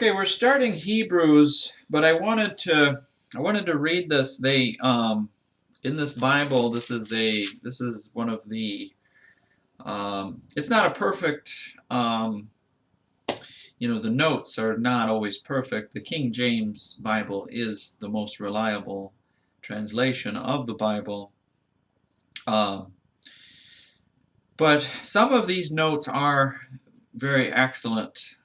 Okay, we're starting Hebrews, but I wanted to read this. In this Bible, this is one of the it's not a perfect the notes are not always perfect. The King James Bible is the most reliable translation of the Bible. Um, but some of these notes are very excellent.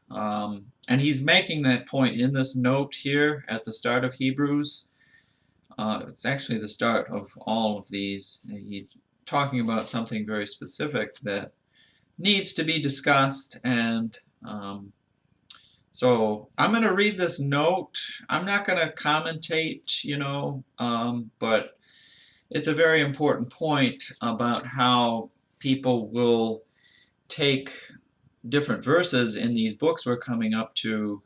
And he's making that point in this note here at the start of Hebrews. It's actually the start of all of these. He's talking about something very specific that needs to be discussed. And so I'm going to read this note. I'm not going to commentate, but it's a very important point about how people will take different verses in these books we're coming up to.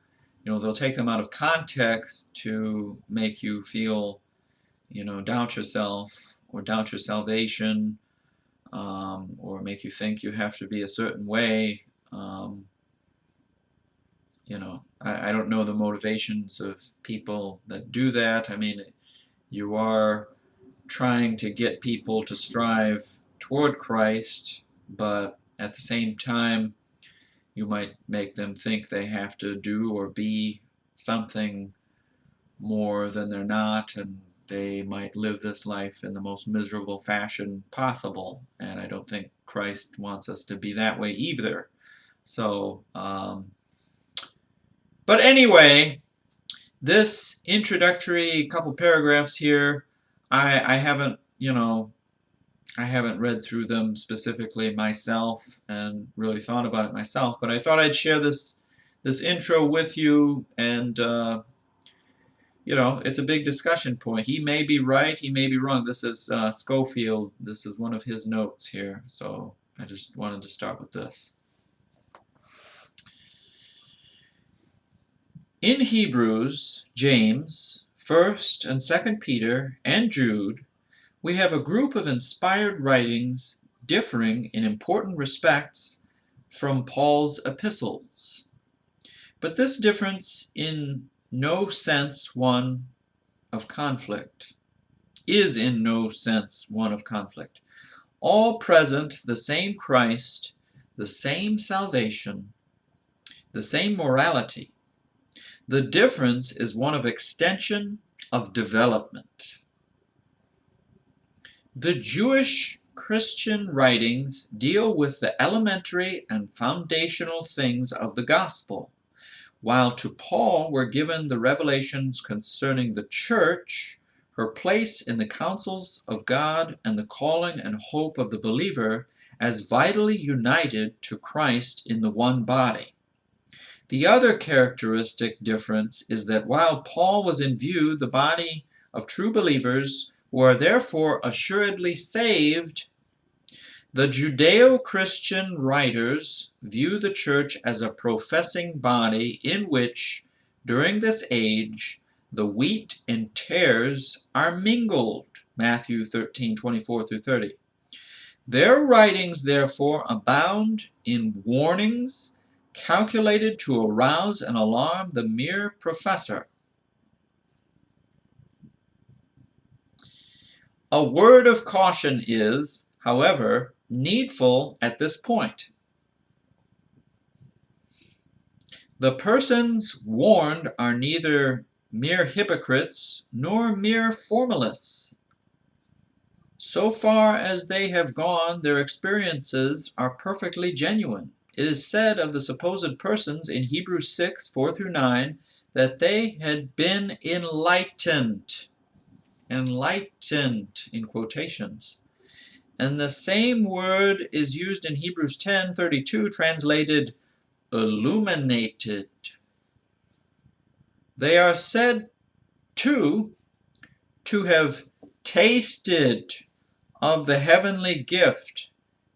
They'll take them out of context to make you feel, doubt yourself or doubt your salvation, or make you think you have to be a certain way. I don't know the motivations of people that do that. I mean, you are trying to get people to strive toward Christ, but at the same time, you might make them think they have to do or be something more than they're not, and they might live this life in the most miserable fashion possible. And I don't think Christ wants us to be that way either. So, but anyway, this introductory couple paragraphs here, I haven't, I haven't read through them specifically myself and really thought about it myself, but I thought I'd share this intro with you, and it's a big discussion point. He may be right, he may be wrong. This is Schofield. This is one of his notes here, so I just wanted to start with this. In Hebrews, James, 1st and 2nd Peter, and Jude, we have a group of inspired writings differing in important respects from Paul's epistles. But this difference in no sense one of conflict, is in no sense one of conflict. All present the same Christ, the same salvation, the same morality. The difference is one of extension, of development. The Jewish Christian writings deal with the elementary and foundational things of the gospel, while to Paul were given the revelations concerning the church, her place in the counsels of God, and the calling and hope of the believer as vitally united to Christ in the one body. The other characteristic difference is that while Paul was in view the body of true believers who are therefore assuredly saved, the Judeo-Christian writers view the church as a professing body in which, during this age, the wheat and tares are mingled. Matthew 13:24-30. Their writings, therefore, abound in warnings calculated to arouse and alarm the mere professor. A word of caution is, however, needful at this point. The persons warned are neither mere hypocrites nor mere formalists. So far as they have gone, their experiences are perfectly genuine. It is said of the supposed persons in Hebrews 6:4-9 that they had been enlightened. Enlightened in quotations. And the same word is used in Hebrews 10:32, translated illuminated. They are said to have tasted of the heavenly gift.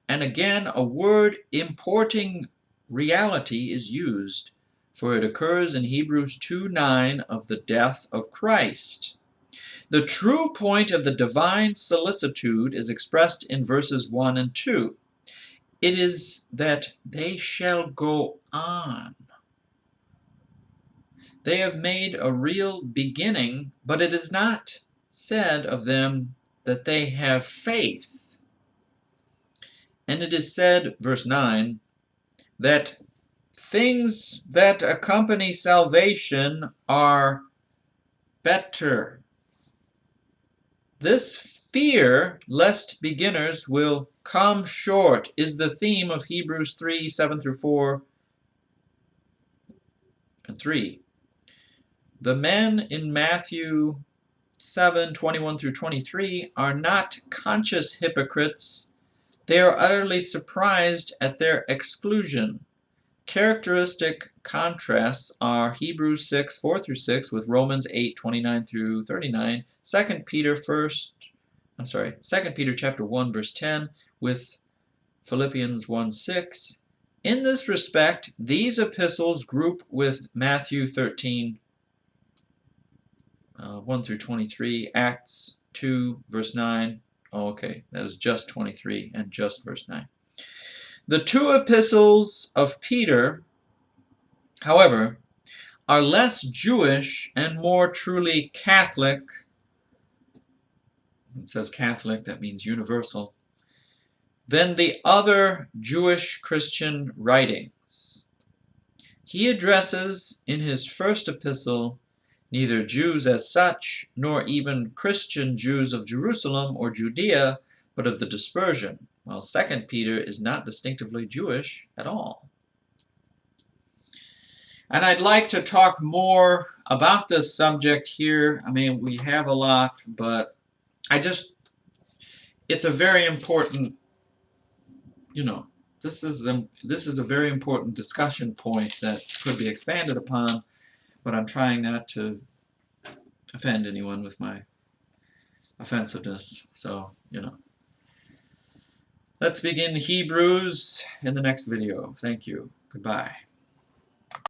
And again, a word importing reality is used, for it occurs in Hebrews 2:9 of the death of Christ. The true point of the divine solicitude is expressed in verses 1 and 2. It is that they shall go on. They have made a real beginning, but it is not said of them that they have faith. And it is said, verse 9, that things that accompany salvation are better. This fear lest beginners will come short is the theme of Hebrews 3, 7 through 4 and 3. The men in Matthew 7, 21 through 23 are not conscious hypocrites. They are utterly surprised at their exclusion. Characteristic contrasts are Hebrews 6, 4 through 6 with Romans 8, 29 through 39, 2 Peter chapter 1, verse 10 with Philippians 1, 6. In this respect, these epistles group with Matthew 13, 1 through 23, Acts 2, verse 9. Oh, okay, that was just 23 and just verse 9. The two epistles of Peter, however, are less Jewish and more truly Catholic. It says Catholic, that means universal, than the other Jewish Christian writings. He addresses in his first epistle neither Jews as such, nor even Christian Jews of Jerusalem or Judea, but of the dispersion, while 2 Peter is not distinctively Jewish at all. And I'd like to talk more about this subject here. I mean, we have a lot, but it's a very important, this is a very important discussion point that could be expanded upon, but I'm trying not to offend anyone with my offensiveness. So, Let's begin Hebrews in the next video. Thank you. Goodbye.